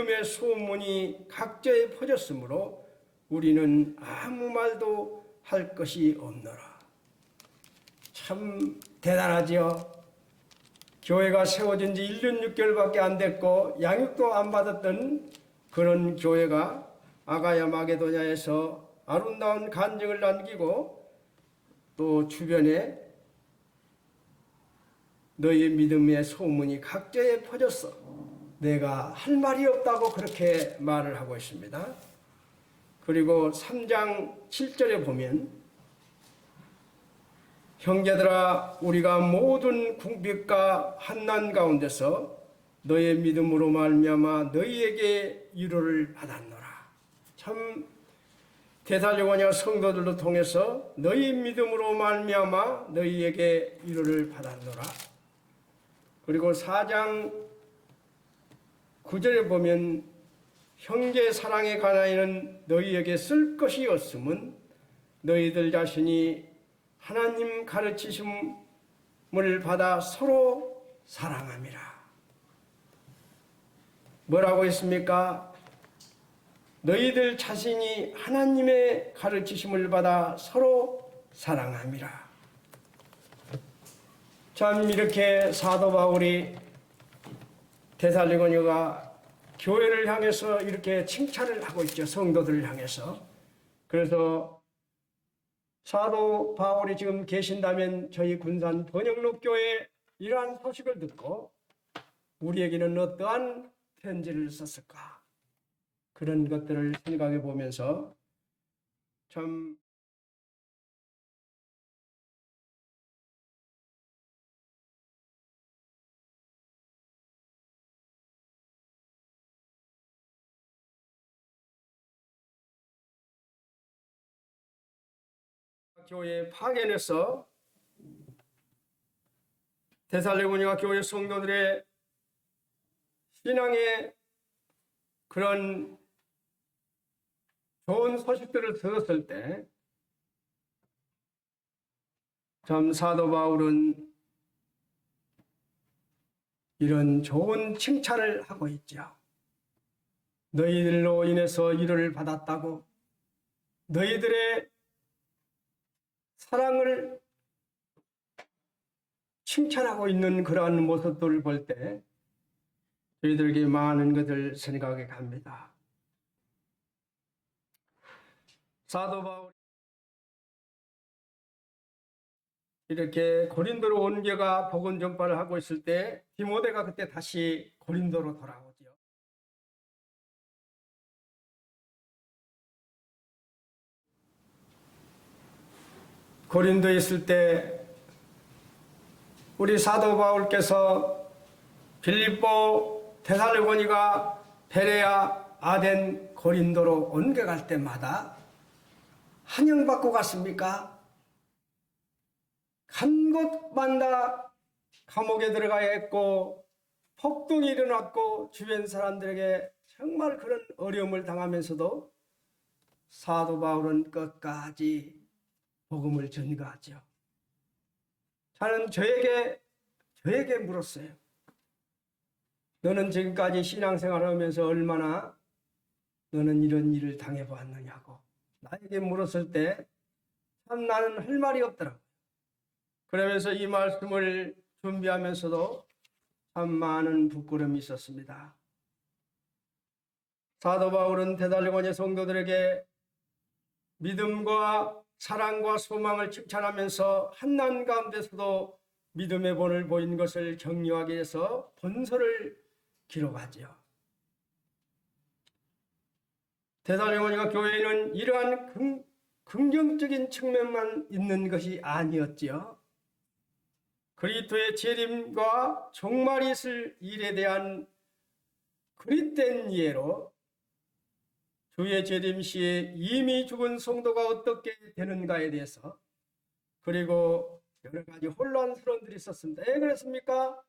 믿음의 소문이 각처에 퍼졌으므로 우리는 아무 말도 할 것이 없노라. 참 대단하지요. 교회가 세워진 지 1년 6개월밖에 안 됐고 양육도 안 받았던 그런 교회가 아가야 마게도냐에서 아름다운 간증을 남기고 또 주변에 너희 믿음의 소문이 각처에 퍼졌어. 내가 할 말이 없다고 그렇게 말을 하고 있습니다. 그리고 3장 7절에 보면 형제들아 우리가 모든 궁핍과 환난 가운데서 너의 믿음으로 말미암아 너희에게 위로를 받았노라. 참 데살로니가 성도들로 통해서 너희 믿음으로 말미암아 너희에게 위로를 받았노라. 그리고 4장 9절에 보면 형제 사랑에 관하여는 너희에게 쓸 것이 없음은 너희들 자신이 하나님 가르치심을 받아 서로 사랑함이라. 뭐라고 했습니까? 너희들 자신이 하나님의 가르치심을 받아 서로 사랑함이라. 참 이렇게 사도 바울이 데살로니가 교회를 향해서 이렇게 칭찬을 하고 있죠. 성도들을 향해서. 그래서 사도 바울이 지금 계신다면 저희 군산 번영록교회에 이러한 소식을 듣고 우리에게는 어떠한 편지를 썼을까? 그런 것들을 생각해 보면서 참 교회 파견에서 데살로니가 교회 성도들의 신앙의 그런 좋은 소식들을 들었을 때 참 사도 바울은 이런 좋은 칭찬을 하고 있죠. 너희들로 인해서 위로를 받았다고, 너희들의 사랑을 칭찬하고 있는 그러한 모습들을 볼 때 저희들에게 많은 것을 생각해 갑니다. 사도 바울이 이렇게 고린도로 온 교회가 복음 전파를 하고 있을 때 디모데가 그때 다시 고린도로 돌아오죠. 고린도에 있을 때 우리 사도 바울께서 빌립보, 데살로니가, 베레아, 아덴, 고린도로 옮겨갈 때마다 환영받고 갔습니까? 간 곳마다 감옥에 들어가야 했고 폭동이 일어났고 주변 사람들에게 정말 그런 어려움을 당하면서도 사도 바울은 끝까지 복음을 전가하죠. 저는 저에게 물었어요. 너는 지금까지 신앙생활을 하면서 얼마나 너는 이런 일을 당해보았느냐고 나에게 물었을 때 참 나는 할 말이 없더라고요. 그러면서 이 말씀을 준비하면서도 참 많은 부끄러움이 있었습니다. 사도 바울은 데살로니가 성도들에게 믿음과 사랑과 소망을 칭찬하면서 환난 가운데서도 믿음의 본을 보인 것을 격려하기 위해서 본서를 기록하지요. 데살로니가 교회에는 이러한 긍정적인 측면만 있는 것이 아니었지요. 그리스도의 재림과 종말이 있을 일에 대한 그릇된 이해로 주의 재림 시에 이미 죽은 성도가 어떻게 되는가에 대해서 그리고 여러 가지 혼란스러운 일이 있었습니다. 왜 그랬습니까?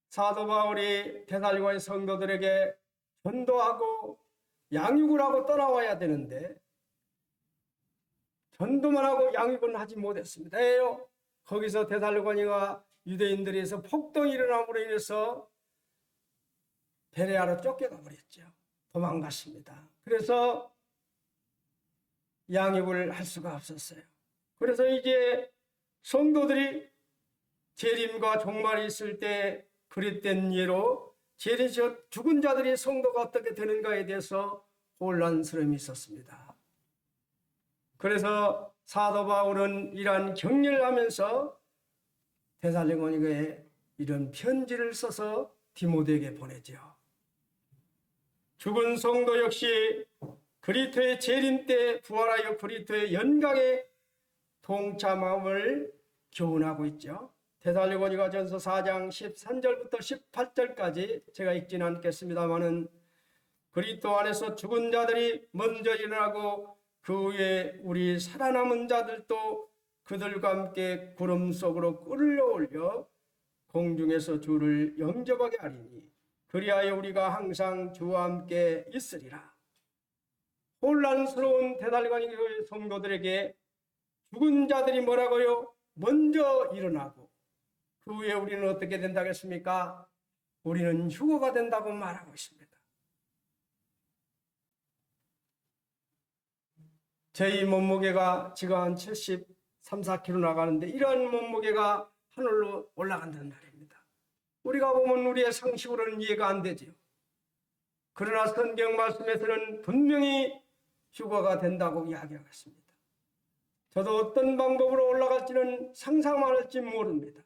사도 바울이 데살로니가 성도들에게 전도하고 양육을 하고 떠나와야 되는데 전도만 하고 양육은 하지 못했습니다. 왜요? 거기서 데살로니가 유대인들에서 폭동이 일어남으로 인해서 베레아로 쫓겨가 버렸죠. 도망갔습니다. 그래서 양육을 할 수가 없었어요. 그래서 이제 성도들이 재림과 종말이 있을 때 그릇된 예로 재림에서 죽은 자들이 성도가 어떻게 되는가에 대해서 혼란스러움이 있었습니다. 그래서 사도 바울은 이러한 격려를 하면서 데살로니가에 이런 편지를 써서 디모데에게 보내죠. 죽은 성도 역시 그리스도의 재림 때 부활하여 그리스도의 영광에 동참함을 교훈하고 있죠. 데살로니가 전서 4장 13절부터 18절까지 제가 읽지는 않겠습니다마는 그리스도 안에서 죽은 자들이 먼저 일어나고 그 후에 우리 살아남은 자들도 그들과 함께 구름 속으로 끌어올려 공중에서 주를 영접하게 하리니 그리하여 우리가 항상 주와 함께 있으리라. 혼란스러운 데살로니가 교회 성도들에게 죽은 자들이 뭐라고요? 먼저 일어나고 그 후에 우리는 어떻게 된다겠습니까? 우리는 휴거가 된다고 말하고 있습니다. 저희 몸무게가 지금 한 73, 4kg 나가는데 이런 몸무게가 하늘로 올라간다는 말입니다. 우리가 보면 우리의 상식으로는 이해가 안 되죠. 그러나 성경 말씀에서는 분명히 휴거가 된다고 이야기하고 있습니다. 저도 어떤 방법으로 올라갈지는 상상만 할지 모릅니다.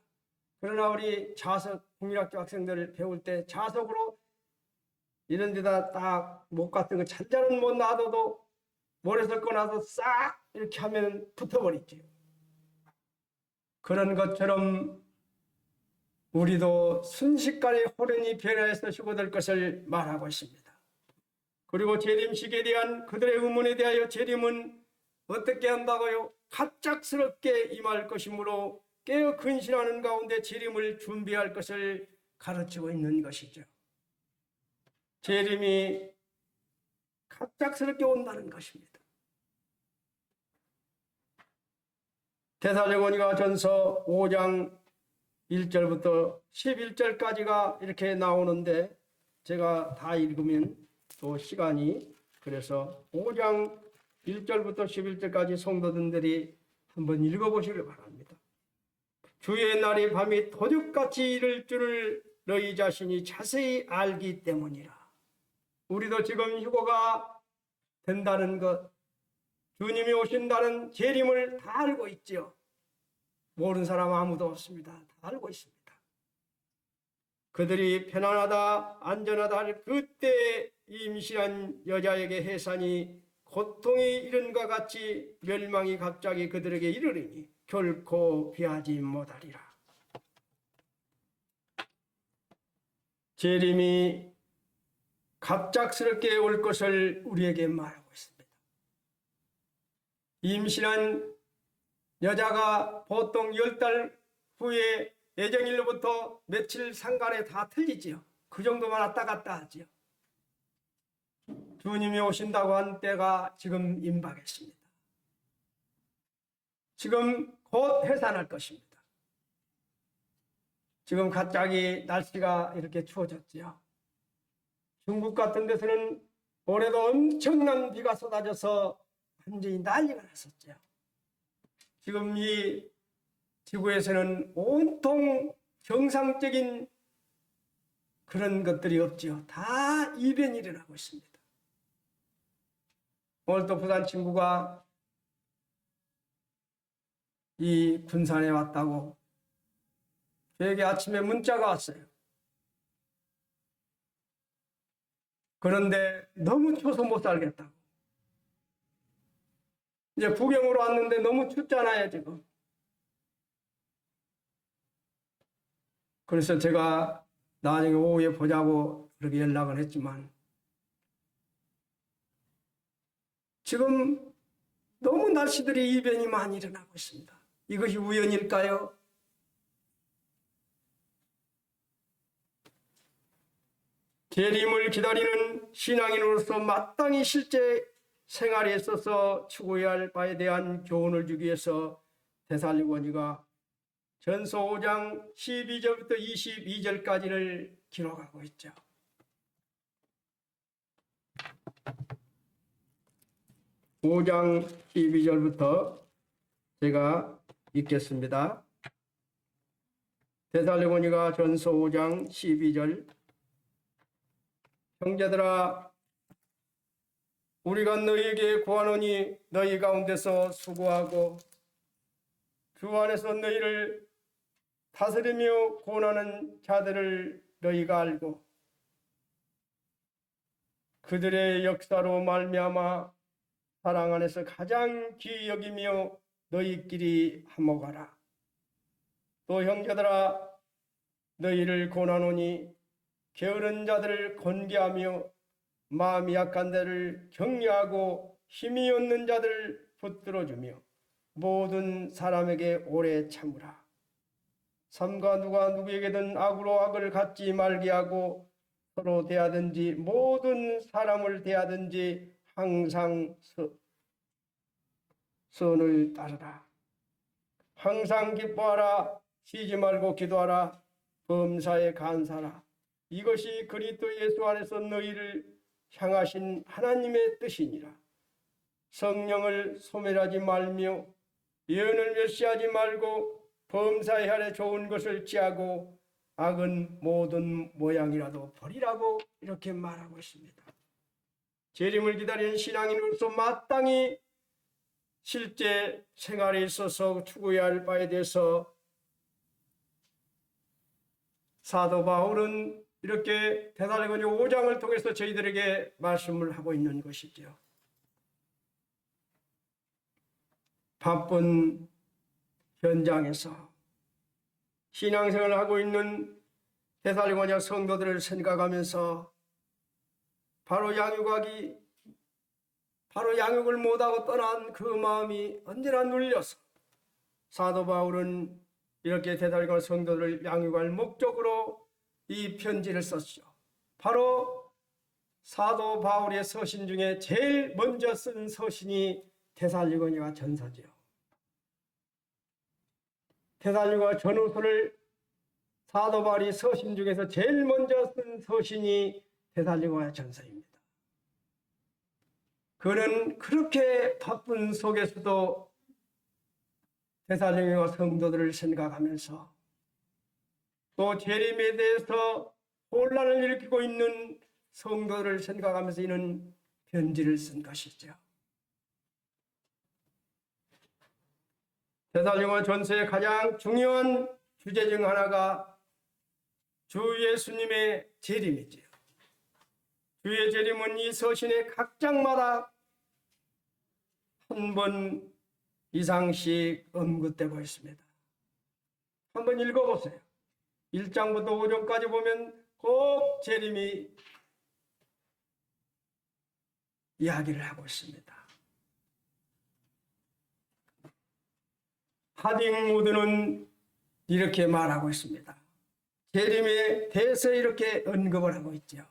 그러나 우리 자석, 국민학교 학생들 배울 때 자석으로 이런 데다 딱 목 같은 거 잔잔은 못 놔둬도 모래 섞고 나서 싹 이렇게 하면 붙어버리죠. 그런 것처럼 우리도 순식간에 호련히 변화해서 휴거될 것을 말하고 있습니다. 그리고 재림식에 대한 그들의 의문에 대하여 재림은 어떻게 한다고요? 갑작스럽게 임할 것이므로 깨어 근신하는 가운데 재림을 준비할 것을 가르치고 있는 것이죠. 재림이 갑작스럽게 온다는 것입니다. 데살로니가 전서 5장 1절부터 11절까지가 이렇게 나오는데 제가 다 읽으면 또 시간이 그래서 5장 1절부터 11절까지 성도들이 한번 읽어보시길 바랍니다. 주의 날이 밤이 도둑같이 이를 줄을 너희 자신이 자세히 알기 때문이라. 우리도 지금 휴거가 된다는 것, 주님이 오신다는 재림을 다 알고 있죠. 모르는 사람 아무도 없습니다. 다 알고 있습니다. 그들이 편안하다 안전하다 할 그때 임신한 여자에게 해산이 고통이 이른과 같이 멸망이 갑자기 그들에게 이르리니 결코 피하지 못하리라. 재림이 갑작스럽게 올 것을 우리에게 말하고 있습니다. 임신한 여자가 보통 10달 후에 예정일로부터 며칠 상간에 다 틀리지요. 그 정도만 왔다 갔다 하지요. 주님이 오신다고 한 때가 지금 임박했습니다. 지금 곧 해산할 것입니다. 지금 갑자기 날씨가 이렇게 추워졌지요. 중국 같은 데서는 올해도 엄청난 비가 쏟아져서 완전히 난리가 났었죠. 지금 이 지구에서는 온통 정상적인 그런 것들이 없지요. 다 이변이 일어나고 있습니다. 오늘 또 부산 친구가 이 군산에 왔다고 저에게 아침에 문자가 왔어요. 그런데 너무 추워서 못 살겠다고. 이제 구경으로 왔는데 너무 춥잖아요, 지금. 그래서 제가 나중에 오후에 보자고 그렇게 연락을 했지만 지금 너무 날씨들이 이변이 많이 일어나고 있습니다. 이것이 우연일까요? 재림을 기다리는 신앙인으로서 마땅히 실제 생활에 있어서 추구해야 할 바에 대한 교훈을 주기 위해서 데살로니가 전서 5장 12절부터 22절까지를 기록하고 있죠. 5장 12절부터 제가 읽겠습니다. 데살로니가 전서 5장 12절. 형제들아, 우리가 너희에게 구하노니 너희 가운데서 수고하고 주 안에서 너희를 다스리며 고난하는 자들을 너희가 알고 그들의 역사로 말미암아 사랑 안에서 가장 귀히 여기며 너희끼리 화목하라. 또 형제들아, 너희를 권하노니 게으른 자들을 건기하며 마음이 약한 자를 격려하고 힘이 없는 자들을 붙들어주며 모든 사람에게 오래 참으라. 삼가 누가 누구에게든 악으로 악을 갚지 말게 하고 서로 대하든지 모든 사람을 대하든지 항상 선을 따르라. 항상 기뻐하라. 쉬지 말고 기도하라. 범사에 간사하라. 이것이 그리스도 예수 안에서 너희를 향하신 하나님의 뜻이니라. 성령을 소멸하지 말며 예언을 멸시하지 말고 범사에 하래 좋은 것을 취하고 악은 모든 모양이라도 버리라고 이렇게 말하고 있습니다. 재림을 기다리는 신앙인으로서 마땅히 실제 생활에 있어서 추구해야 할 바에 대해서 사도 바울은 이렇게 데살로니가 5장을 통해서 저희들에게 말씀을 하고 있는 것이죠. 바쁜 현장에서 신앙생활을 하고 있는 데살로니가 성도들을 생각하면서 바로 양육을 못하고 떠난 그 마음이 언제나 눌려서 사도 바울은 이렇게 데살로니가 성도들을 양육할 목적으로 이 편지를 썼죠. 바로 사도 바울의 서신 중에 제일 먼저 쓴 서신이 데살로니가 전서지요. 데살로니가 전후서를 사도 바울이 서신 중에서 제일 먼저 쓴 서신이 데살로니가 전서입니다. 그는 그렇게 바쁜 속에서도 데살로니가 성도들을 생각하면서 또 재림에 대해서 혼란을 일으키고 있는 성도들을 생각하면서 이는 편지를 쓴 것이죠. 데살로니가 전서의 가장 중요한 주제 중 하나가 주 예수님의 재림이지요. 주의 재림은 이 서신의 각 장마다 한 번 이상씩 언급되고 있습니다. 한번 읽어보세요. 1장부터 5장까지 보면 꼭 재림이 이야기를 하고 있습니다. 하딩우드는 이렇게 말하고 있습니다. 재림에 대해서 이렇게 언급을 하고 있죠.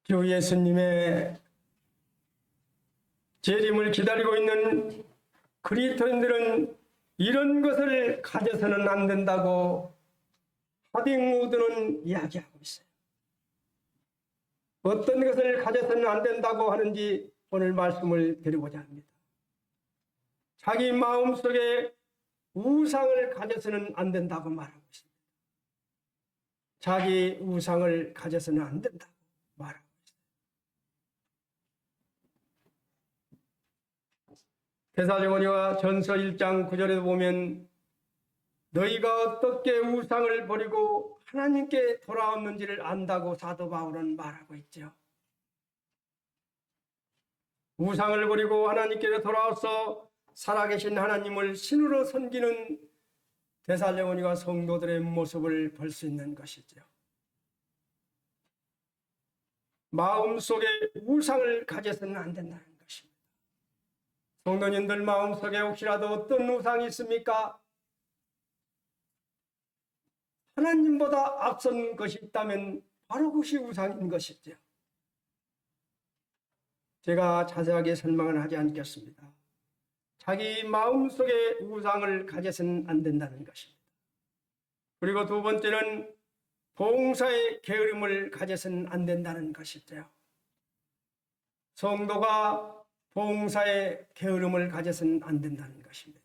주 예수님의 재림을 기다리고 있는 그리스도인들은 이런 것을 가져서는 안 된다고 하딩우드는 이야기하고 있어요. 어떤 것을 가져서는 안 된다고 하는지 오늘 말씀을 드리고자 합니다. 자기 마음속에 우상을 가져서는 안 된다고 말하고 있습니다. 자기 우상을 가져서는 안 된다고 말하고 있습니다. 데살로니가 전서 1장 9절에도 보면 너희가 어떻게 우상을 버리고 하나님께 돌아왔는지를 안다고 사도 바울은 말하고 있죠. 우상을 버리고 하나님께 돌아와서 살아계신 하나님을 신으로 섬기는 데살로니가 성도들의 모습을 볼 수 있는 것이죠. 마음속에 우상을 가져서는 안 된다는 것입니다. 성도님들 마음속에 혹시라도 어떤 우상이 있습니까? 하나님보다 앞선 것이 있다면 바로 그것이 우상인 것이죠. 제가 자세하게 설명을 하지 않겠습니다. 자기 마음속에 우상을 가져서는 안 된다는 것입니다. 그리고 두 번째는 봉사의 게으름을 가져서는 안 된다는 것이죠. 성도가 봉사의 게으름을 가져서는 안 된다는 것입니다.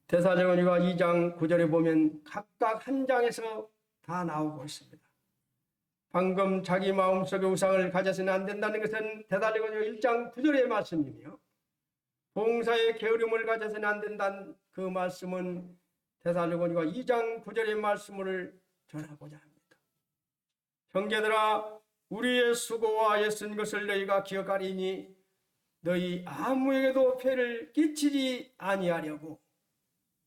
데살로니가 2장 9절에 보면 각각 한 장에서 다 나오고 있습니다. 방금 자기 마음속에 우상을 가져서는 안 된다는 것은 데살로니가 1장 9절의 말씀이며, 봉사의 게으름을 가져서는 안 된다는 그 말씀은 데살로니가 2장 9절의 말씀을 전하고자 합니다. 형제들아, 우리의 수고와 애쓴 것을 너희가 기억하리니 너희 아무에게도 폐를 끼치지 아니하려고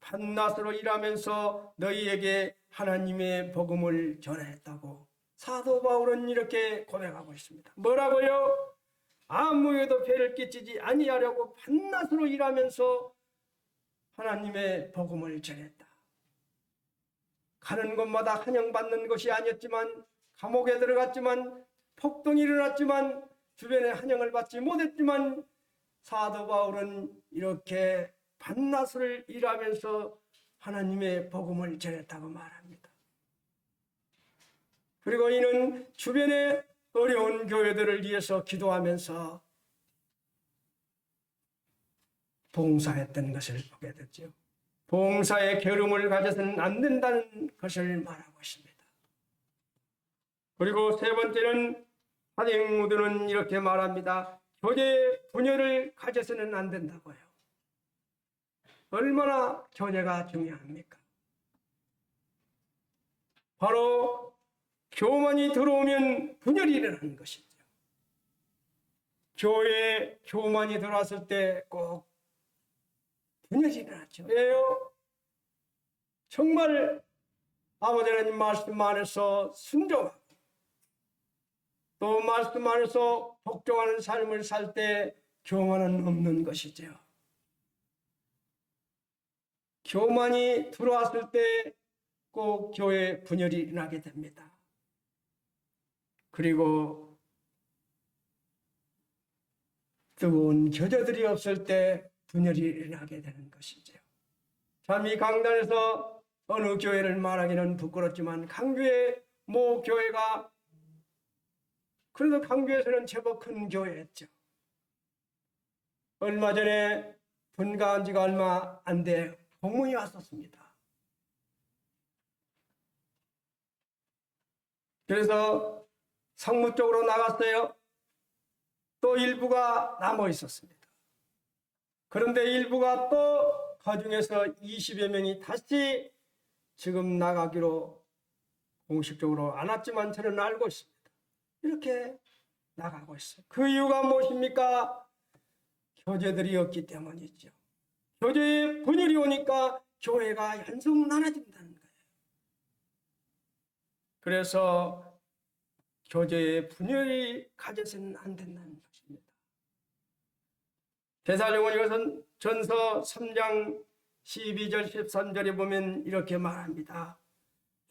밤낮으로 일하면서 너희에게 하나님의 복음을 전했다고 사도 바울은 이렇게 고백하고 있습니다. 뭐라고요? 아무에게도 폐를 끼치지 아니하려고 밤낮으로 일하면서 하나님의 복음을 전했다. 가는 곳마다 환영받는 것이 아니었지만, 감옥에 들어갔지만, 폭동이 일어났지만, 주변에 환영을 받지 못했지만, 사도 바울은 이렇게 밤낮을 일하면서 하나님의 복음을 전했다고 말합니다. 그리고 이는 주변의 어려운 교회들을 위해서 기도하면서 봉사했던 것을 보게 됐죠. 봉사의 게으름을 가져서는 안 된다는 것을 말하고 있습니다. 그리고 세 번째는 하딩우드는 이렇게 말합니다. 교제의 분열을 가져서는 안 된다고요. 얼마나 교제가 중요합니까? 바로 교만이 들어오면 분열이 일어나는 것이죠. 교회에 교만이 들어왔을 때 꼭 분열이 일어났죠. 왜요? 정말 아버지 하나님 말씀 안에서 순종하고 또 말씀 안에서 복종하는 삶을 살 때 교만은 없는 것이죠. 교만이 들어왔을 때 꼭 교회 분열이 일어나게 됩니다. 그리고 뜨거운 교제들이 없을 때 분열이 일어나게 되는 것이죠. 참 이 강단에서 어느 교회를 말하기는 부끄럽지만 강교회 모 교회가 그래도 강교회에서는 제법 큰 교회였죠. 얼마 전에 분가한 지가 얼마 안 돼 공문이 왔었습니다. 그래서 상무 쪽으로 나갔어요. 또 일부가 남아 있었습니다. 그런데 일부가 또 그중에서 20여 명이 다시 지금 나가기로 공식적으로 안 왔지만 저는 알고 있습니다. 이렇게 나가고 있어요. 그 이유가 무엇입니까? 교제들이 없기 때문이죠. 교제에 분열이 오니까 교회가 연속 나눠진다는 거예요. 그래서 교제에 분열이 가져서는 안 된다는 것입니다. 데살로니가 전서 3장 12절 13절에 보면 이렇게 말합니다.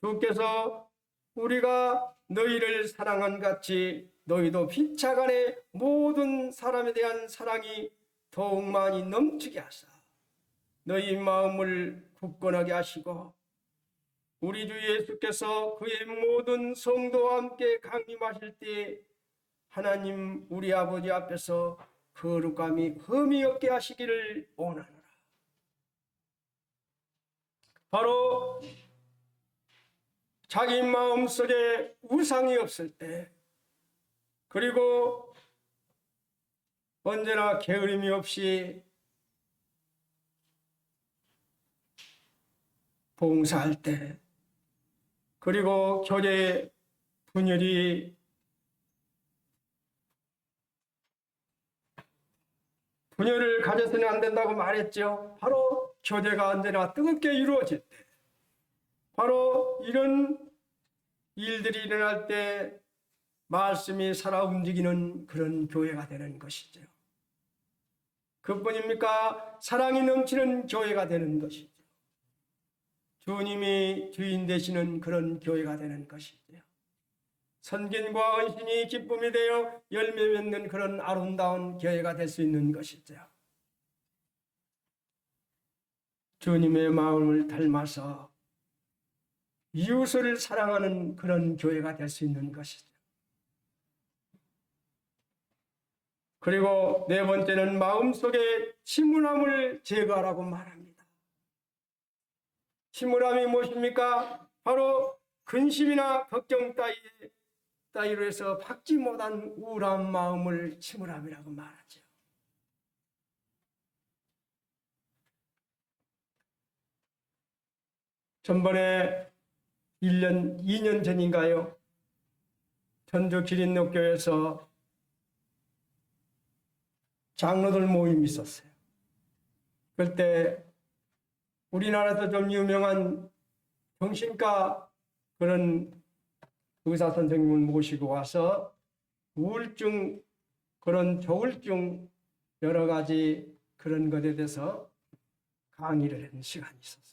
주께서 우리가 너희를 사랑한 같이 너희도 피차간의 모든 사람에 대한 사랑이 더욱 많이 넘치게 하사 너희 마음을 굳건하게 하시고 우리 주 예수께서 그의 모든 성도와 함께 강림하실 때 하나님 우리 아버지 앞에서 거룩함이 흠이 없게 하시기를 원하노라. 바로 자기 마음속에 우상이 없을 때, 그리고 언제나 게으름이 없이 봉사할 때, 그리고 교제의 분열이 분열을 가져서는 안 된다고 말했죠. 바로 교제가 언제나 뜨겁게 이루어질 때, 바로 이런 일들이 일어날 때 말씀이 살아 움직이는 그런 교회가 되는 것이죠. 그뿐입니까? 사랑이 넘치는 교회가 되는 것이죠. 주님이 주인 되시는 그런 교회가 되는 것이죠. 선긴과 헌신이 기쁨이 되어 열매 맺는 그런 아름다운 교회가 될 수 있는 것이죠. 주님의 마음을 닮아서 이웃을 사랑하는 그런 교회가 될 수 있는 것이죠. 그리고 네 번째는 마음속에 침울함을 제거하라고 말합니다. 침울함이 무엇입니까? 바로 근심이나 걱정 따위로 해서 박지 못한 우울한 마음을 침울함이라고 말하죠. 전번에 2년 전인가요? 전주 기린록교에서 장로들 모임이 있었어요. 그때 우리나라에서 좀 유명한 정신과 그런 의사 선생님을 모시고 와서 우울증, 그런 조울증 여러 가지 그런 것에 대해서 강의를 하는 시간이 있었습니다.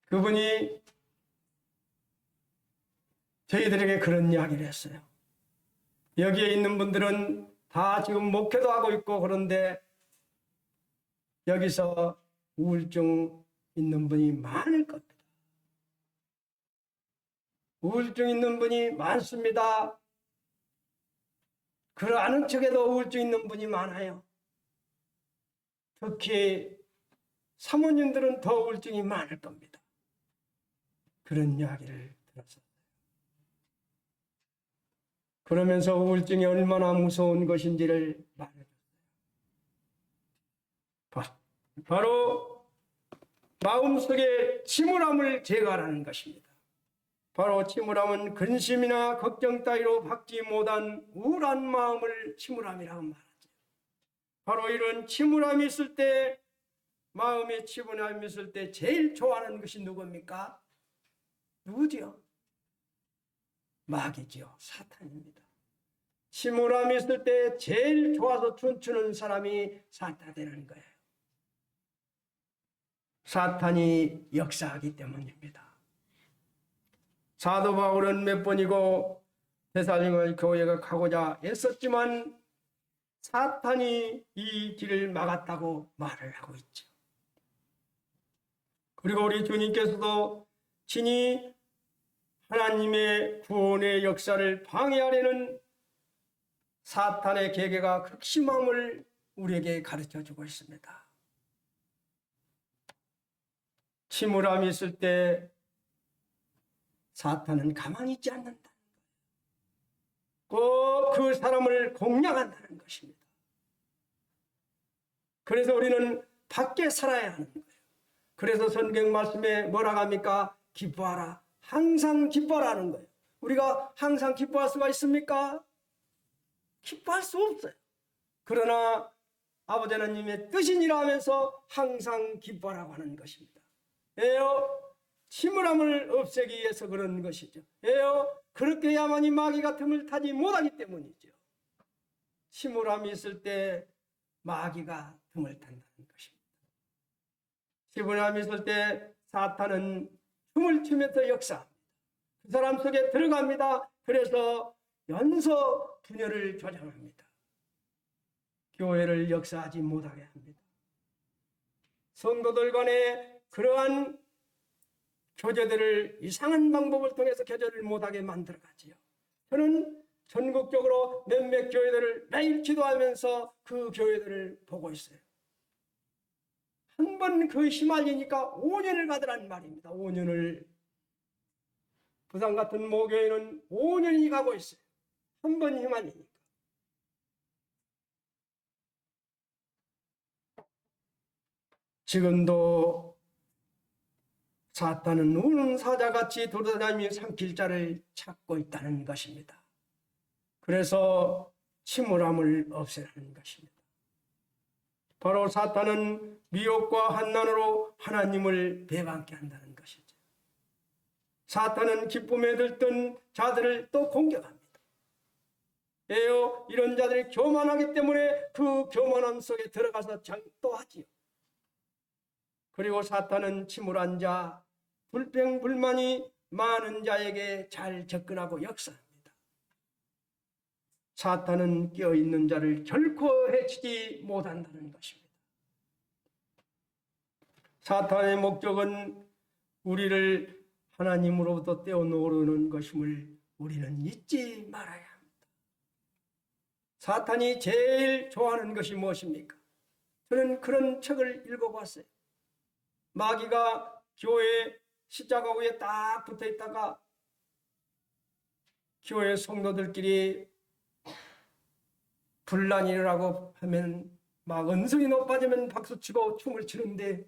그분이 저희들에게 그런 이야기를 했어요. 여기에 있는 분들은 다 지금 목회도 하고 있고 그런데 여기서 우울증 있는 분이 많을 겁니다. 우울증 있는 분이 많습니다. 그 아는 척에도 우울증 있는 분이 많아요. 특히 사모님들은 더 우울증이 많을 겁니다. 그런 이야기를 들었어요. 그러면서 우울증이 얼마나 무서운 것인지를 말해줬어요. 바로 마음속에 침울함을 제거하라는 것입니다. 바로 침울함은 근심이나 걱정 따위로 박지 못한 우울한 마음을 침울함이라고 말하죠. 바로 이런 침울함이 있을 때, 마음에 침울함이 있을 때 제일 좋아하는 것이 누굽니까? 누구지요? 마귀지요. 사탄입니다. 침울함이 있을 때 제일 좋아서 춤추는 사람이 사탄이라는 거예요. 사탄이 역사하기 때문입니다. 사도 바울은 몇 번이고 데살로니가 교회가 가고자 애썼지만 사탄이 이 길을 막았다고 말을 하고 있죠. 그리고 우리 주님께서도 친히 하나님의 구원의 역사를 방해하려는 사탄의 계계가 극심함을 우리에게 가르쳐주고 있습니다. 침울함이 있을 때 사탄은 가만히 있지 않는다. 꼭 그 사람을 공략한다는 것입니다. 그래서 우리는 밖에 살아야 하는 거예요. 그래서 성경 말씀에 뭐라고 합니까? 기뻐하라. 항상 기뻐하라는 거예요. 우리가 항상 기뻐할 수가 있습니까? 기뻐할 수 없어요. 그러나 아버지 하나님의 뜻이니라 하면서 항상 기뻐하라고 하는 것입니다. 왜요? 침울함을 없애기 위해서 그런 것이죠. 왜요? 그렇게 해야만이 마귀가 틈을 타지 못하기 때문이죠. 침울함이 있을 때 마귀가 틈을 탄다는 것입니다. 침울함이 있을 때 사탄은 춤을 추면서 역사합니다. 그 사람 속에 들어갑니다. 그래서 연서 분열을 조장합니다. 교회를 역사하지 못하게 합니다. 성도들 간에 그러한 교제들을 이상한 방법을 통해서 교제를 못하게 만들어가지요. 저는 전국적으로 몇몇 교회들을 매일 기도하면서 그 교회들을 보고 있어요. 한 번 그 휘말리니까 5년을 가더란 말입니다. 5년을. 부산 같은 모교회는 5년이 가고 있어요. 한 번 휘말리니까. 지금도 사탄은 우는 사자같이 돌아다니며 삼킬 자를 찾고 있다는 것입니다. 그래서 침울함을 없애라는 것입니다. 바로 사탄은 미혹과 환난으로 하나님을 배반케 한다는 것이죠. 사탄은 기쁨에 들던 자들을 또 공격합니다. 왜요? 이런 자들이 교만하기 때문에 그 교만함 속에 들어가서 장도하지요. 그리고 사탄은 침울한 자, 불평불만이 많은 자에게 잘 접근하고 역사합니다. 사탄은 깨어있는 자를 결코 해치지 못한다는 것입니다. 사탄의 목적은 우리를 하나님으로부터 떼어놓으려는 것임을 우리는 잊지 말아야 합니다. 사탄이 제일 좋아하는 것이 무엇입니까? 저는 그런 책을 읽어봤어요. 마귀가 교회 십자가 위에 딱 붙어 있다가 교회 성도들끼리 분란이 일어나고 하면 막 언성이 높아지면 박수치고 춤을 추는데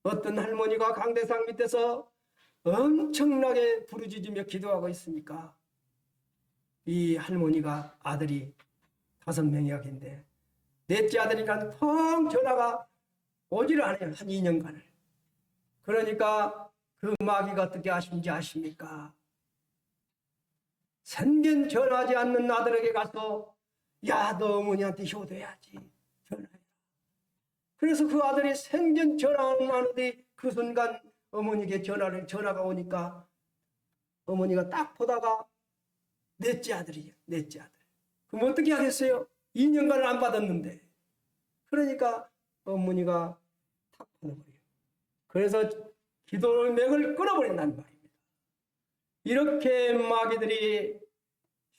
어떤 할머니가 강대상 밑에서 엄청나게 부르짖으며 기도하고 있으니까 이 할머니가 아들이 5명이었는데 넷째 아들이란 텅 전화가 오지를 않아요. 한 2년간을. 그러니까 그 마귀가 어떻게 하신지 아십니까? 생전 전화하지 않는 아들에게 가서 야, 너 어머니한테 효도해야지. 전화해. 그래서 그 아들이 생전 전화는 안 오더니 그 순간 어머니에게 전화가 오니까 어머니가 딱 보다가 넷째 아들이에요. 넷째 아들. 그럼 어떻게 하겠어요? 2년간을 안 받았는데. 그러니까 어머니가 탁 끊어버려요. 그래서 기도의 맥을 끊어버린다는 말입니다. 이렇게 마귀들이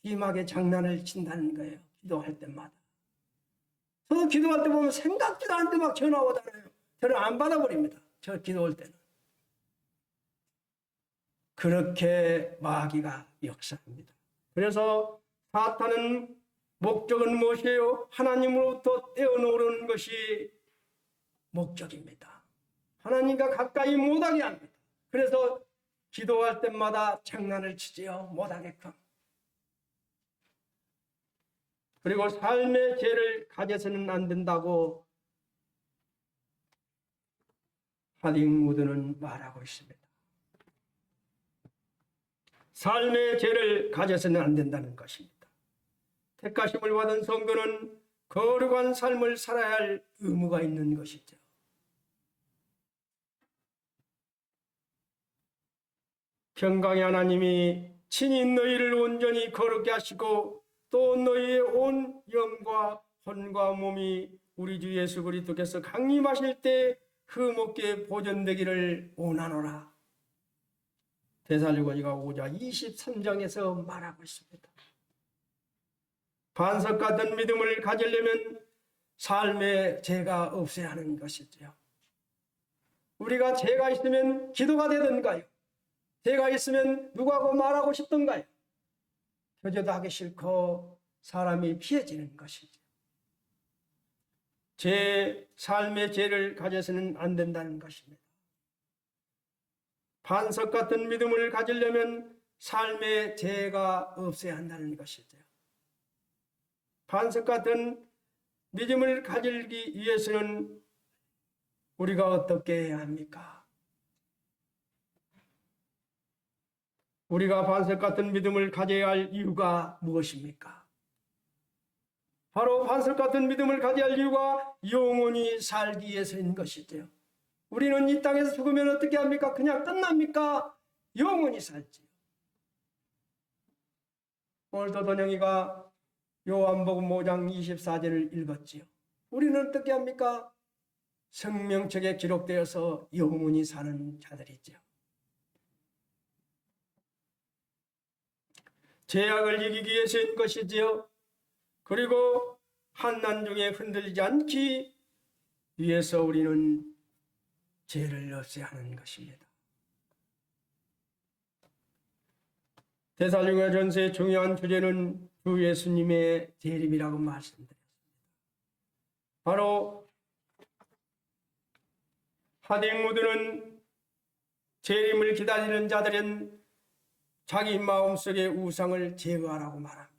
심하게 장난을 친다는 거예요. 기도할 때마다. 저도 기도할 때 보면 생각지도 않는데 막 전화 오잖아요. 저는 안 받아버립니다. 저 기도할 때는. 그렇게 마귀가 역사합니다. 그래서 사탄은 목적은 무엇이에요? 하나님으로부터 떼어놓으려는 것이 목적입니다. 하나님과 가까이 못하게 합니다. 그래서 기도할 때마다 장난을 치지요. 못하게끔. 그리고 삶의 죄를 가져서는 안 된다고 하딩우드는 말하고 있습니다. 삶의 죄를 가져서는 안 된다는 것입니다. 택하심을 받은 성도는 거룩한 삶을 살아야 할 의무가 있는 것이죠. 평강의 하나님이 친히 너희를 온전히 거룩게 하시고 또 너희의 온 영과 혼과 몸이 우리 주 예수 그리스도께서 강림하실 때 흠없게 보존되기를 원하노라. 데살로니가 5장 23장에서 말하고 있습니다. 반석 같은 믿음을 가지려면 삶에 죄가 없어야 하는 것이죠. 우리가 죄가 있으면 기도가 되던가요? 죄가 있으면 누구하고 말하고 싶던가요? 교제도 하기 싫고 사람이 피해지는 것이죠. 삶의 죄를 가져서는 안 된다는 것입니다. 반석 같은 믿음을 가지려면 삶의 죄가 없어야 한다는 것이죠. 반석 같은 믿음을 가지기 위해서는 우리가 어떻게 해야 합니까? 우리가 반석 같은 믿음을 가져야 할 이유가 무엇입니까? 바로 반석 같은 믿음을 가져야 할 이유가 영원히 살기 위해서인 것이죠. 우리는 이 땅에서 죽으면 어떻게 합니까? 그냥 끝납니까? 영원히 살지. 오늘도 don영이가 요한복음 5장 24절을 읽었지요. 우리는 어떻게 합니까? 생명책에 기록되어서 영원히 사는 자들이죠. 죄악을 이기기 위해서인 것이지요. 그리고 환난 중에 흔들리지 않기 위해서 우리는 죄를 없애야 하는 것입니다. 데살로니가 전서의 중요한 주제는 주 예수님의 재림이라고 말씀드렸습니다. 바로 하딩우드는 재림을 기다리는 자들은 자기 마음속의 우상을 제거하라고 말합니다.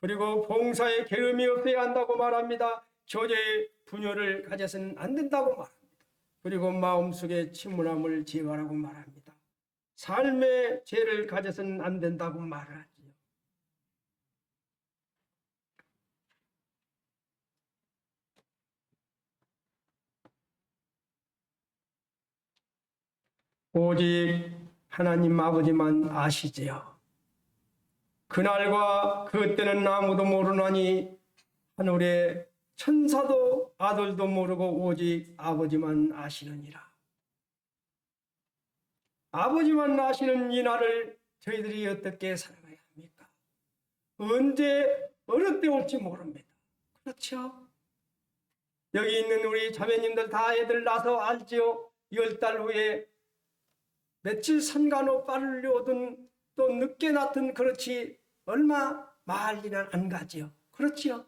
그리고 봉사에 게으름이 없어야 한다고 말합니다. 교제의 분열을 가져서는 안 된다고 말합니다. 그리고 마음속의 침울함을 제거하라고 말합니다. 삶의 죄를 가져서는 안 된다고 말을 하지요. 오직 하나님 아버지만 아시지요. 그날과 그때는 아무도 모르나니 하늘에 천사도 아들도 모르고 오직 아버지만 아시느니라. 아버지만 아시는 이 날을 저희들이 어떻게 살아가야 합니까? 언제 어느 때 올지 모릅니다. 그렇죠? 여기 있는 우리 자매님들 다 애들 낳아서 알지요? 10달 후에 며칠 산간호 빨려오든 또 늦게 낳든 그렇지 얼마 말리는 안 가지요. 그렇지요?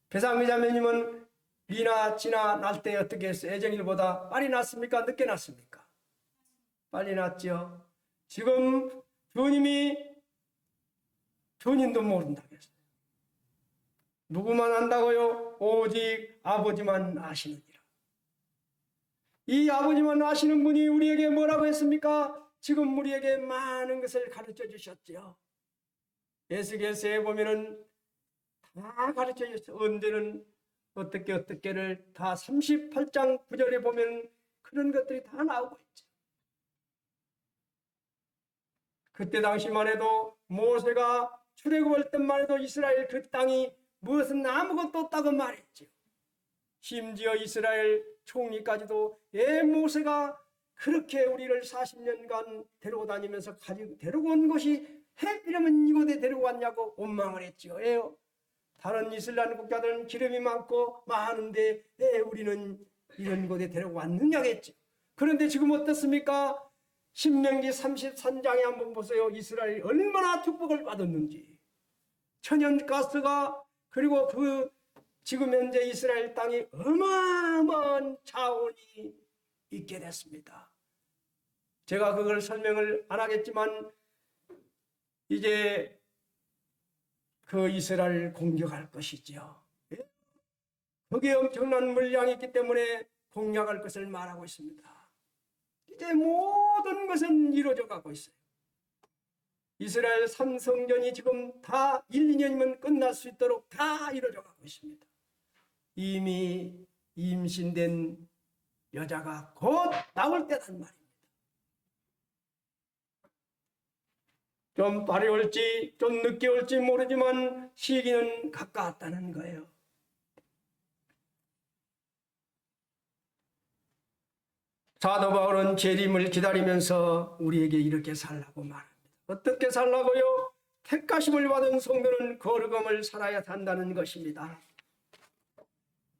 배상미 자매님은 리나 지나 날 때 어떻게 했어요? 애정일보다 빨리 낳습니까? 늦게 낳습니까? 빨리 낳죠. 지금 주님도 모른다고 했어요. 누구만 안다고요? 오직 아버지만 아시느니라. 이 아버지만 아시는 분이 우리에게 뭐라고 했습니까? 지금 우리에게 많은 것을 가르쳐 주셨죠. 에스겔서에 보면은 다 가르쳐 주셨어요. 언제는 어떻게를 다 38장 9절에 보면 그런 것들이 다 나오고 있죠. 그때 당시만 해도 모세가 출애굽할 때만 해도 이스라엘 그 땅이 무엇은 아무것도 없다고 말했죠. 심지어 이스라엘 총리까지도 모세가 그렇게 우리를 40년간 데리고 다니면서 가지고 데리고 온 것이 해피려면 이곳에 데리고 왔냐고 원망을 했죠. 다른 이슬람 국가들은 기름이 많고 많은데 우리는 이런 곳에 데리고 왔느냐겠죠. 그런데 지금 어떻습니까? 신명기 33장에 한번 보세요. 이스라엘이 얼마나 축복을 받았는지. 천연가스가 그리고 지금 현재 이스라엘 땅이 어마어마한 자원이 있게 됐습니다. 제가 그걸 설명을 안 하겠지만 이제 그 이스라엘을 공격할 것이지요. 거기에 엄청난 물량이 있기 때문에 공략할 것을 말하고 있습니다. 이제 모든 것은 이루어져 가고 있어요. 이스라엘 삼성전이 지금 다 1, 2년이면 끝날 수 있도록 다 이루어져 가고 있습니다. 이미 임신된 여자가 곧 나올 때란 말입니다. 좀 빨리 올지 좀 늦게 올지 모르지만 시기는 가까웠다는 거예요. 사도 바울은 재림을 기다리면서 우리에게 이렇게 살라고 말합니다. 어떻게 살라고요? 택하심을 받은 성도는 거룩함을 살아야 한다는 것입니다.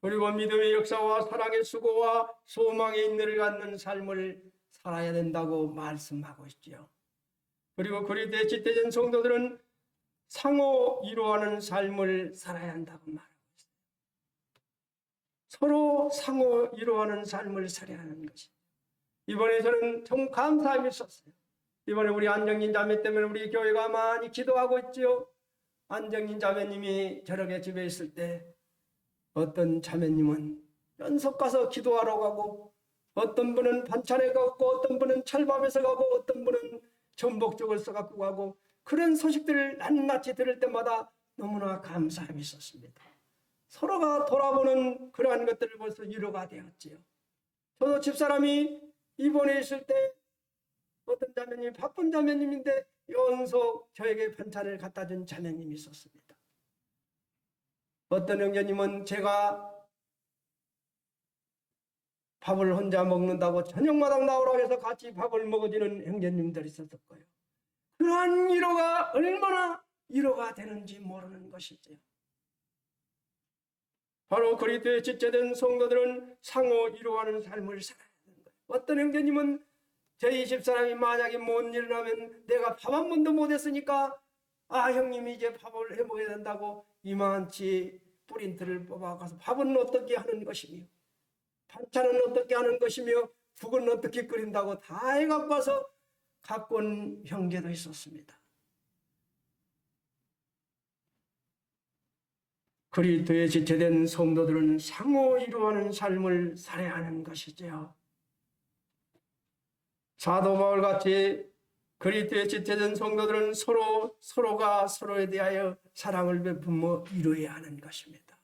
그리고 믿음의 역사와 사랑의 수고와 소망의 인내를 갖는 삶을 살아야 된다고 말씀하고 있지요. 그리고 그리스도의 지체된 성도들은 상호 이루어하는 삶을 살아야 한다고 말하고 있어요. 서로 상호 이루어하는 삶을 살아야 하는 것입니다. 이번에 저는 좀 감사함이 있었어요. 이번에 우리 안정진 자매 때문에 우리 교회가 많이 기도하고 있지요. 안정진 자매님이 저녁에 집에 있을 때 어떤 자매님은 연속 가서 기도하러 가고 어떤 분은 반찬에 가고 어떤 분은 철밥에서 가고 어떤 분은 전복죽을 써갖고 가고 그런 소식들을 낱낱이 들을 때마다 너무나 감사함이 있었습니다. 서로가 돌아보는 그러한 것들을 벌써 위로가 되었지요. 저도 집사람이 입원해 있을 때 어떤 자매님이 바쁜 자매님인데 연속 저에게 반찬을 갖다 준 자매님이 있었습니다. 어떤 형제님은 제가 밥을 혼자 먹는다고 저녁마당 나오라고 해서 같이 밥을 먹어주는 형제님들이 있었을 거예요. 그러한 위로가 얼마나 위로가 되는지 모르는 것이죠. 바로 그리스도의 지체된 성도들은 상호 위로하는 삶을 살아야 하는 거예요. 어떤 형제님은 저희 집사람이 만약에 못 일어나면 내가 밥 한 번도 못했으니까 형님이 이제 밥을 해 먹어야 된다고 이만치 프린트를 뽑아가서 밥은 어떻게 하는 것이며 반찬은 어떻게 하는 것이며 국은 어떻게 끓인다고 다 해갖고 와서 갖고 온 형제도 있었습니다. 그리스도의 지체된 성도들은 상호 이루어하는 삶을 살아야 하는 것이지요. 사도 바울같이 그리스도의 지체된 성도들은 서로가 서로에 대하여 사랑을 베풀며 이루어야 하는 것입니다.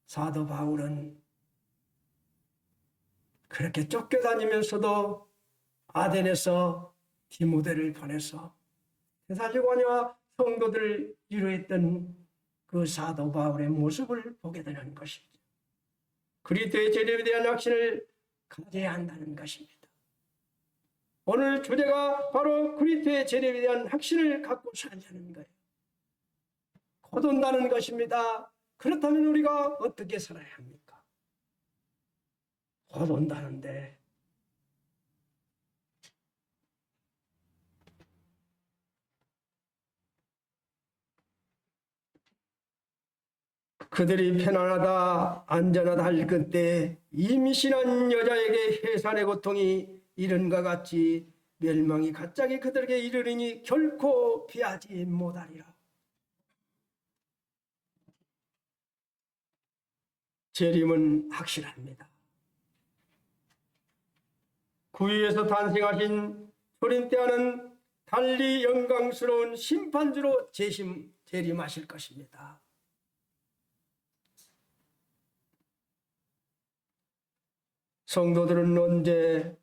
사도 바울은 그렇게 쫓겨다니면서도 아덴에서 디모데를 보내서 데살로니가 성도들을 위로했던 그 사도 바울의 모습을 보게 되는 것이죠. 그리스도의 재림에 대한 확신을 가져야 한다는 것입니다. 오늘 주제가 바로 그리스도의 재림에 대한 확신을 갖고 살자는 거예요. 곧 온다는 것입니다. 그렇다면 우리가 어떻게 살아야 합니까? 곧 온다는데 그들이 편안하다 안전하다 할 그때 임신한 여자에게 해산의 고통이 이른과 같이 멸망이 갑자기 그들에게 이르리니 결코 피하지 못하리라. 재림은 확실합니다. 구유에서 탄생하신 초림 때와는 달리 영광스러운 심판주로 재림하실 것입니다. 성도들은 언제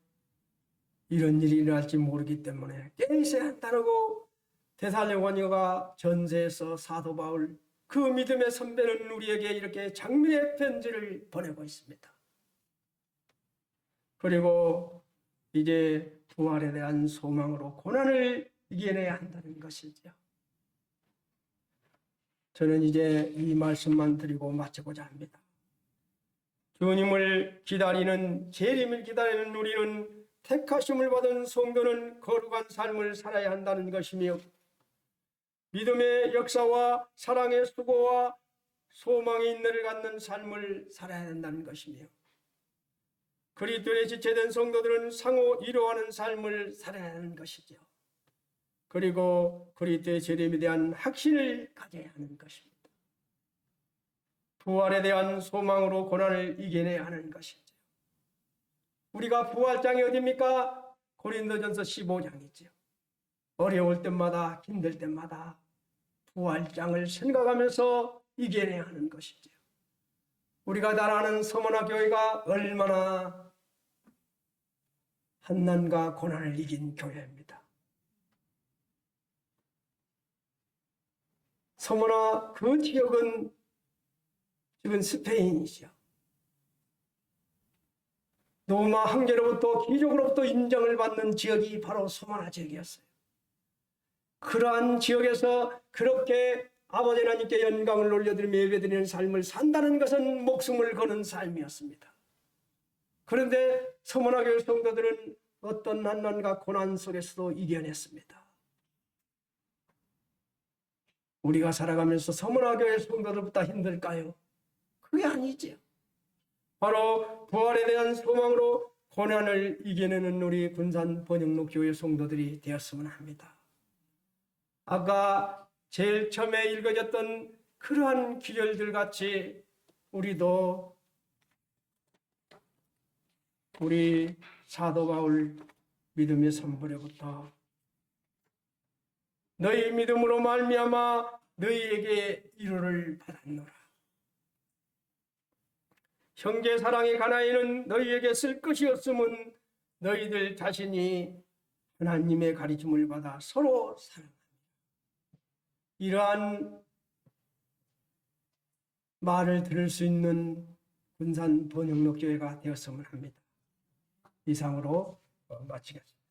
이런 일이 일어날지 모르기 때문에 깨있어야 한다고 데살로니가 전서에서 사도 바울 그 믿음의 선배는 우리에게 이렇게 장미의 편지를 보내고 있습니다. 그리고 이제 부활에 대한 소망으로 고난을 이겨내야 한다는 것이죠. 저는 이제 이 말씀만 드리고 마치고자 합니다. 주님을 기다리는 재림을 기다리는 우리는 택하심을 받은 성도는 거룩한 삶을 살아야 한다는 것이며 믿음의 역사와 사랑의 수고와 소망의 인내를 갖는 삶을 살아야 한다는 것이며 그리스도에 지체된 성도들은 상호 위로하는 삶을 살아야 하는 것이죠. 그리고 그리스도의 재림에 대한 확신을 가져야 하는 것입니다. 부활에 대한 소망으로 고난을 이겨내야 하는 것이죠. 우리가 부활장이 어디입니까? 고린도전서 15장이죠. 어려울 때마다 힘들 때마다 부활장을 생각하면서 이겨내야 하는 것이죠. 우리가 잘 아는 서머나 교회가 얼마나 한난과 고난을 이긴 교회입니다. 서머나 그 지역은 지금 스페인이죠. 로마 황제로부터 귀족으로부터 인정을 받는 지역이 바로 서머나 지역이었어요. 그러한 지역에서 그렇게 아버지 하나님께 영광을 올려드리며 예배드리는 삶을 산다는 것은 목숨을 거는 삶이었습니다. 그런데 서머나 교회 성도들은 어떤 난관과 고난 속에서도 이겨냈습니다. 우리가 살아가면서 서머나 교회 성도들보다 힘들까요? 그게 아니지요. 바로 부활에 대한 소망으로 고난을 이겨내는 우리 군산 번영로 교회 성도들이 되었으면 합니다. 아까 제일 처음에 읽어졌던 그러한 기절들 같이 우리도 우리 사도 바울 믿음의 선불에부터 너희 믿음으로 말미암아 너희에게 위로를 받았노라. 형제 사랑의 가나이는 너희에게 쓸 것이 없음은 너희들 자신이 하나님의 가르침을 받아 서로 사랑합니다. 이러한 말을 들을 수 있는 군산 번영로 교회가 되었으면 합니다. 이상으로 마치겠습니다.